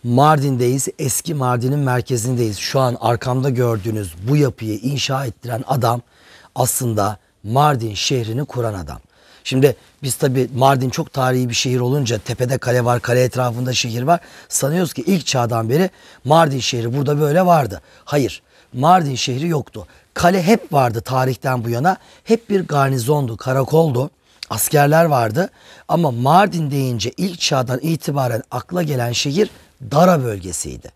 Mardin'deyiz. Eski Mardin'in merkezindeyiz. Şu an arkamda gördüğünüz bu yapıyı inşa ettiren adam aslında Mardin şehrini kuran adam. Şimdi biz tabii Mardin çok tarihi bir şehir olunca tepede kale var, kale etrafında şehir var. Sanıyoruz ki ilk çağdan beri Mardin şehri burada böyle vardı. Hayır, Mardin şehri yoktu. Kale hep vardı tarihten bu yana. Hep bir garnizondu, karakoldu. Askerler vardı ama Mardin deyince ilk çağdan itibaren akla gelen şehir Dara bölgesiydi.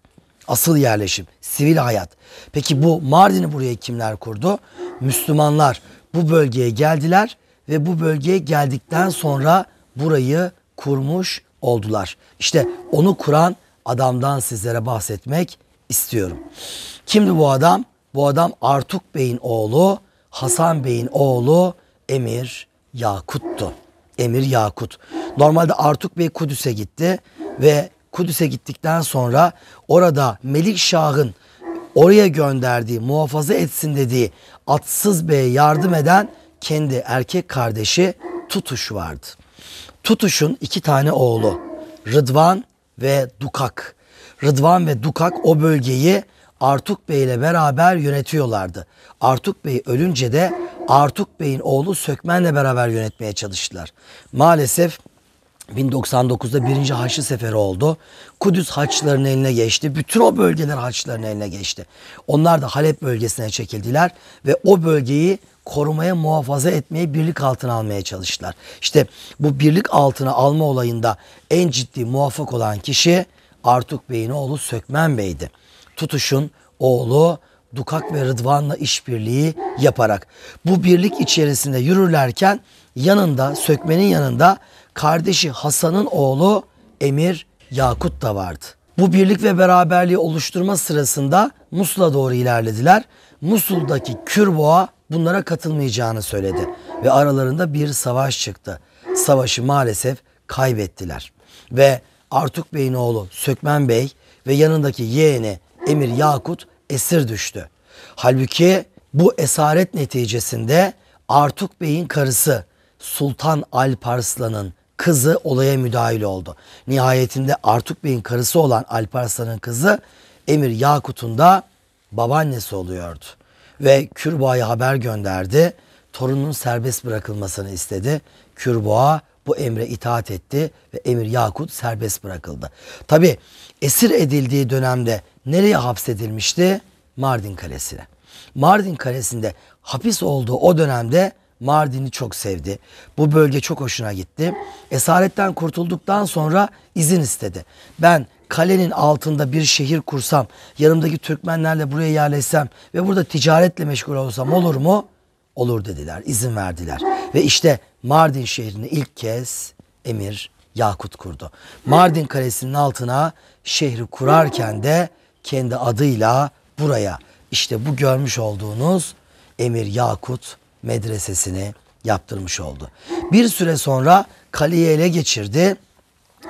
Asıl yerleşim, sivil hayat. Peki bu Mardin'i buraya kimler kurdu? Müslümanlar bu bölgeye geldiler ve bu bölgeye geldikten sonra burayı kurmuş oldular. İşte onu kuran adamdan sizlere bahsetmek istiyorum. Kimdi bu adam? Bu adam Artuk Bey'in oğlu, Hasan Bey'in oğlu Emir Yakut'tu. Emir Yakut. Normalde Artuk Bey Kudüs'e gitti ve Kudüs'e gittikten sonra orada Melikşah'ın oraya gönderdiği, muhafaza etsin dediği Atsız Bey'e yardım eden kendi erkek kardeşi Tutuş vardı. Tutuş'un 2 tane oğlu Rıdvan ve Dukak. Rıdvan ve Dukak o bölgeyi Artuk Bey ile beraber yönetiyorlardı. Artuk Bey ölünce de Artuk Bey'in oğlu Sökmen'le beraber yönetmeye çalıştılar. Maalesef 1099'da 1. Haçlı Seferi oldu. Kudüs Haçlıların eline geçti. Bütün o bölgeler Haçlıların eline geçti. Onlar da Halep bölgesine çekildiler ve o bölgeyi korumaya, muhafaza etmeye, birlik altına almaya çalıştılar. İşte bu birlik altına alma olayında en ciddi muvaffak olan kişi Artuk Bey'in oğlu Sökmen Bey'di. Tutuş'un oğlu Dukak ve Rıdvan'la işbirliği yaparak bu birlik içerisinde yürürlerken yanında, Sökmen'in yanında kardeşi Hasan'ın oğlu Emir Yakut da vardı. Bu birlik ve beraberliği oluşturma sırasında Musul'a doğru ilerlediler. Musul'daki Kürboğa bunlara katılmayacağını söyledi ve aralarında bir savaş çıktı. Savaşı maalesef kaybettiler ve Artuk Bey'in oğlu Sökmen Bey ve yanındaki yeğeni Emir Yakut esir düştü. Halbuki bu esaret neticesinde Artuk Bey'in karısı Sultan Alparslan'ın kızı olaya müdahil oldu. Nihayetinde Artuk Bey'in karısı olan Alparslan'ın kızı Emir Yakut'un da babaannesi oluyordu. Ve Kürboğa'ya haber gönderdi. Torunun serbest bırakılmasını istedi. Kürboğa bu emre itaat etti ve Emir Yakut serbest bırakıldı. Tabi esir edildiği dönemde nereye hapsedilmişti? Mardin Kalesi'ne. Mardin Kalesi'nde hapis olduğu o dönemde Mardin'i çok sevdi. Bu bölge çok hoşuna gitti. Esaretten kurtulduktan sonra izin istedi. Ben kalenin altında bir şehir kursam, yanımdaki Türkmenlerle buraya yerleşsem ve burada ticaretle meşgul olsam olur mu? Olur dediler, izin verdiler. Ve işte Mardin şehrini ilk kez Emir Yakut kurdu. Mardin Kalesi'nin altına şehri kurarken de kendi adıyla buraya işte bu görmüş olduğunuz Emir Yakut medresesini yaptırmış oldu. Bir süre sonra kaleyi ele geçirdi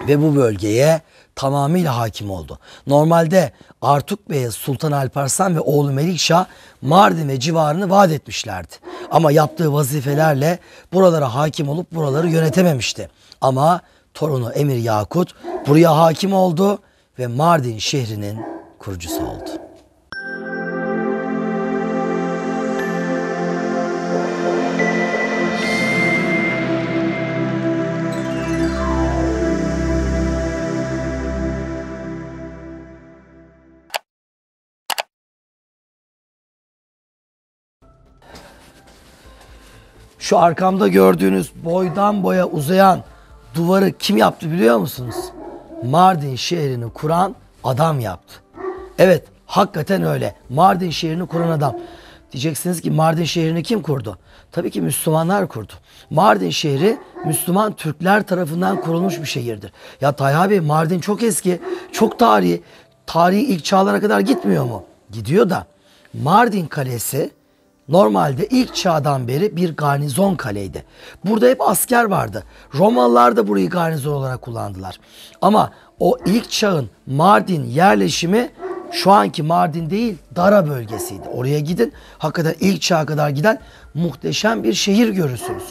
ve bu bölgeye tamamıyla hakim oldu. Normalde Artuk Bey'e Sultan Alparslan ve oğlu Melikşah Mardin ve civarını vaat etmişlerdi. Ama yaptığı vazifelerle buralara hakim olup buraları yönetememişti. Ama torunu Emir Yakut buraya hakim oldu ve Mardin şehrinin kurucusu oldu. Şu arkamda gördüğünüz boydan boya uzayan duvarı kim yaptı biliyor musunuz? Mardin şehrini kuran adam yaptı. Evet, hakikaten öyle. Mardin şehrini kuran adam. Diyeceksiniz ki Mardin şehrini kim kurdu? Tabii ki Müslümanlar kurdu. Mardin şehri Müslüman Türkler tarafından kurulmuş bir şehirdir. Ya Tayha Bey, Mardin çok eski, çok tarihi. Tarihi ilk çağlara kadar gitmiyor mu? Gidiyor da Mardin Kalesi normalde ilk çağdan beri bir garnizon kaleydi. Burada hep asker vardı. Romalılar da burayı garnizon olarak kullandılar. Ama o ilk çağın Mardin yerleşimi şu anki Mardin değil, Dara bölgesiydi. Oraya gidin, hakikaten ilk çağa kadar giden muhteşem bir şehir görürsünüz.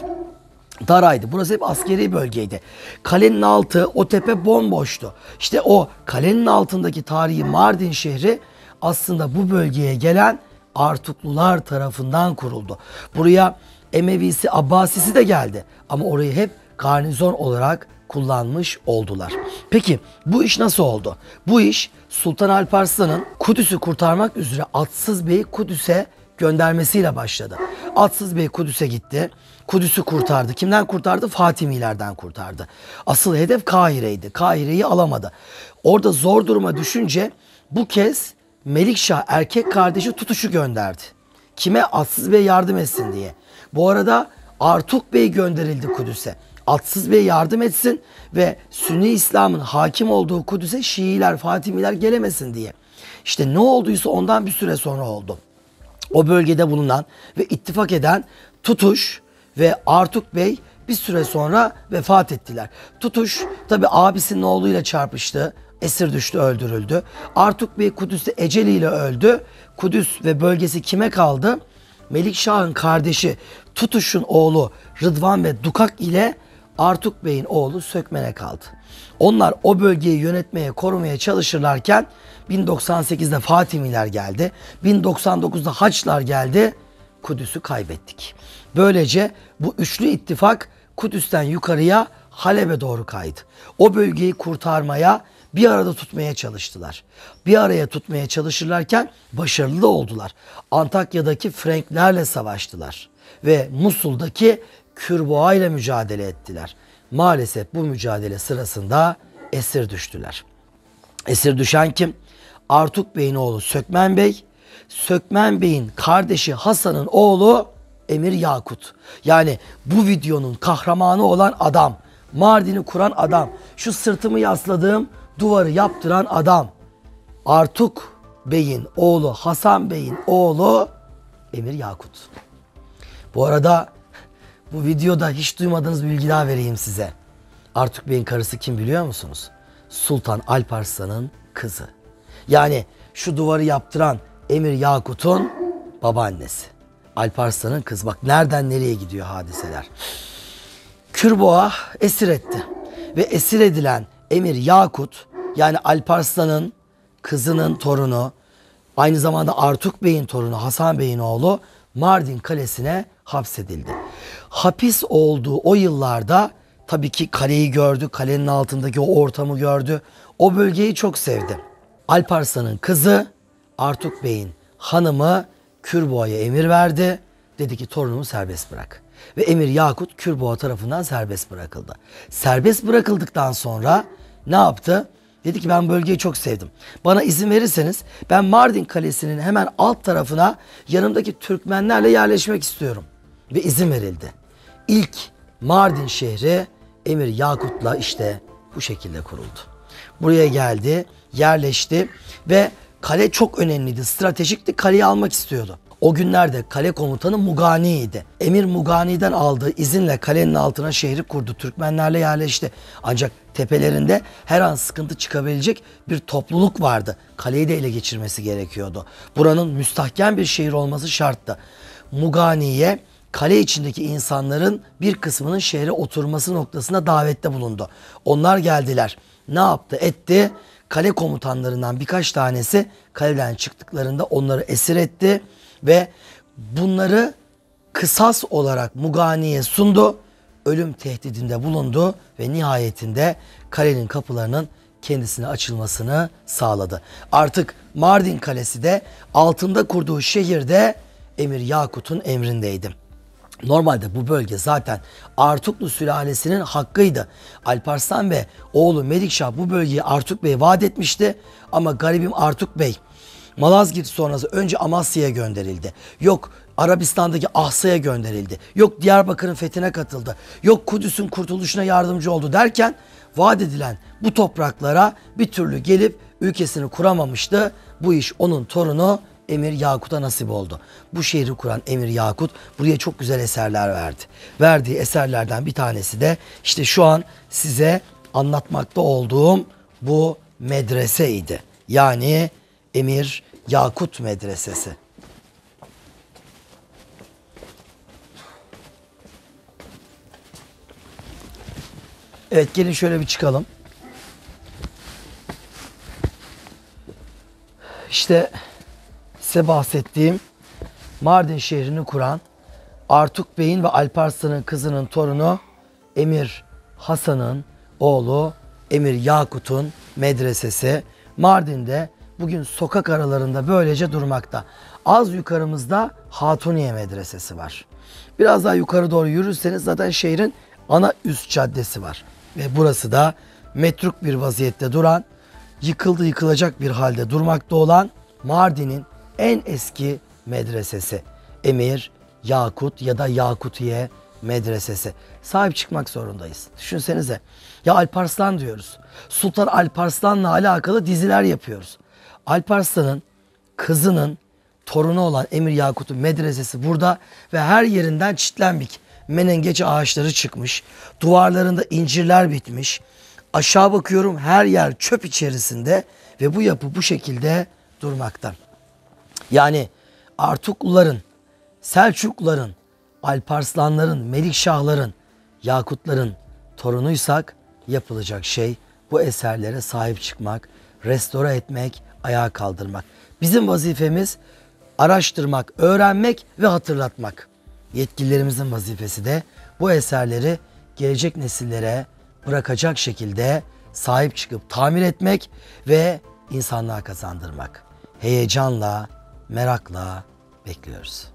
daraydı. Burası hep askeri bölgeydi. Kalenin altı, o tepe bomboştu. İşte o kalenin altındaki tarihi Mardin şehri aslında bu bölgeye gelen Artuklular tarafından kuruldu. Buraya Emevisi, Abbasisi de geldi. Ama orayı hep garnizon olarak kullanmış oldular. Peki bu iş nasıl oldu? Bu iş Sultan Alparslan'ın Kudüs'ü kurtarmak üzere Atsız Bey'i Kudüs'e göndermesiyle başladı. Atsız Bey Kudüs'e gitti. Kudüs'ü kurtardı. Kimden kurtardı? Fatimilerden kurtardı. Asıl hedef Kahire'ydi. Kahire'yi alamadı. Orada zor duruma düşünce bu kez Melikşah erkek kardeşi Tutuş'u gönderdi. Kime? Atsız Bey yardım etsin diye. Bu arada Artuk Bey gönderildi Kudüs'e. Atsız Bey yardım etsin ve Sünni İslam'ın hakim olduğu Kudüs'e Şiiler, Fatimiler gelemesin diye. İşte ne olduysa ondan bir süre sonra oldu. O bölgede bulunan ve ittifak eden Tutuş ve Artuk Bey bir süre sonra vefat ettiler. Tutuş tabi abisinin oğluyla çarpıştı. Esir düştü, öldürüldü. Artuk Bey Kudüs'te eceliyle öldü. Kudüs ve bölgesi kime kaldı? Melikşah'ın kardeşi Tutuş'un oğlu Rıdvan ve Dukak ile Artuk Bey'in oğlu Sökmen'e kaldı. Onlar o bölgeyi yönetmeye, korumaya çalışırlarken 1098'de Fatimiler geldi. 1099'da Haçlar geldi. Kudüs'ü kaybettik. Böylece bu üçlü ittifak Kudüs'ten yukarıya Halep'e doğru kaydı. O bölgeyi kurtarmaya, bir arada tutmaya çalıştılar. Bir araya tutmaya çalışırlarken başarılı da oldular. Antakya'daki Frenklerle savaştılar ve Musul'daki Kürboğa ile mücadele ettiler. Maalesef bu mücadele sırasında esir düştüler. Esir düşen kim? Artuk Bey'in oğlu Sökmen Bey, Sökmen Bey'in kardeşi Hasan'ın oğlu Emir Yakut. Yani bu videonun kahramanı olan adam, Mardin'i kuran adam, şu sırtımı yasladığım duvarı yaptıran adam, Artuk Bey'in oğlu, Hasan Bey'in oğlu Emir Yakut. Bu arada bu videoda hiç duymadığınız bir bilgi daha vereyim size. Artuk Bey'in karısı kim biliyor musunuz? Sultan Alparslan'ın kızı. Yani şu duvarı yaptıran Emir Yakut'un babaannesi. Alparslan'ın kızı. Bak nereden nereye gidiyor hadiseler. Kürboğa esir etti. Ve esir edilen Emir Yakut, yani Alparslan'ın kızının torunu, aynı zamanda Artuk Bey'in torunu Hasan Bey'in oğlu Mardin Kalesi'ne hapsedildi. Hapis olduğu o yıllarda tabii ki kaleyi gördü, kalenin altındaki o ortamı gördü. O bölgeyi çok sevdi. Alparslan'ın kızı Artuk Bey'in hanımı Kürboğa'ya emir verdi. Dedi ki torunumu serbest bırak. Ve Emir Yakut Kürboğa tarafından serbest bırakıldı. Serbest bırakıldıktan sonra ne yaptı? Dedi ki ben bölgeyi çok sevdim. Bana izin verirseniz ben Mardin Kalesi'nin hemen alt tarafına yanımdaki Türkmenlerle yerleşmek istiyorum. Ve izin verildi. İlk Mardin şehri Emir Yakut'la işte bu şekilde kuruldu. Buraya geldi, yerleşti ve kale çok önemliydi, stratejikti, kaleyi almak istiyordu. O günlerde kale komutanı Mugani'ydi. Emir Mugani'den aldığı izinle kalenin altına şehri kurdu. Türkmenlerle yerleşti. Ancak tepelerinde her an sıkıntı çıkabilecek bir topluluk vardı. Kaleyi de ele geçirmesi gerekiyordu. Buranın müstahkem bir şehir olması şarttı. Mugani'ye kale içindeki insanların bir kısmının şehre oturması noktasında davette bulundu. Onlar geldiler. Ne yaptı? Etti. Kale komutanlarından birkaç tanesi kaleden çıktıklarında onları esir etti ve bunları kısas olarak Mugani'ye sundu. Ölüm tehdidinde bulundu ve nihayetinde kalenin kapılarının kendisine açılmasını sağladı. Artık Mardin Kalesi de altında kurduğu şehirde Emir Yakut'un emrindeydi. Normalde bu bölge zaten Artuklu sülalesinin hakkıydı. Alparslan ve oğlu Melikşah bu bölgeyi Artuk Bey'e vaat etmişti. Ama garibim Artuk Bey Malazgirt sonrası önce Amasya'ya gönderildi. Yok Arabistan'daki Ahsa'ya gönderildi. Yok Diyarbakır'ın fethine katıldı. Yok Kudüs'ün kurtuluşuna yardımcı oldu derken vaat edilen bu topraklara bir türlü gelip ülkesini kuramamıştı. Bu iş onun torunu Emir Yakut'a nasip oldu. Bu şehri kuran Emir Yakut buraya çok güzel eserler verdi. Verdiği eserlerden bir tanesi de işte şu an size anlatmakta olduğum bu medreseydi. Yani Emir Yakut Medresesi. Evet, gelin şöyle bir çıkalım. İşte size bahsettiğim Mardin şehrini kuran Artuk Bey'in ve Alparslan'ın kızının torunu Emir Hasan'ın oğlu Emir Yakut'un medresesi Mardin'de bugün sokak aralarında böylece durmakta. Az yukarımızda Hatuniye Medresesi var. Biraz daha yukarı doğru yürürseniz zaten şehrin ana üst caddesi var. Ve burası da metruk bir vaziyette duran, yıkıldı yıkılacak bir halde durmakta olan Mardin'in en eski medresesi. Emir Yakut ya da Yakutiye Medresesi. Sahip çıkmak zorundayız. Düşünsenize. Ya Alparslan diyoruz. Sultan Alparslan'la alakalı diziler yapıyoruz. Alparslan'ın kızının torunu olan Emir Yakut'un medresesi burada ve her yerinden çitlenbik menengeç ağaçları çıkmış. Duvarlarında incirler bitmiş. Aşağı bakıyorum, her yer çöp içerisinde ve bu yapı bu şekilde durmakta. Yani Artukluların, Selçukluların, Alparslanların, Melikşahların, Yakutların torunuysak yapılacak şey bu eserlere sahip çıkmak, restore etmek, ayağa kaldırmak. Bizim vazifemiz araştırmak, öğrenmek ve hatırlatmak. Yetkililerimizin vazifesi de bu eserleri gelecek nesillere bırakacak şekilde sahip çıkıp tamir etmek ve insanlığa kazandırmak. Heyecanla, merakla bekliyoruz.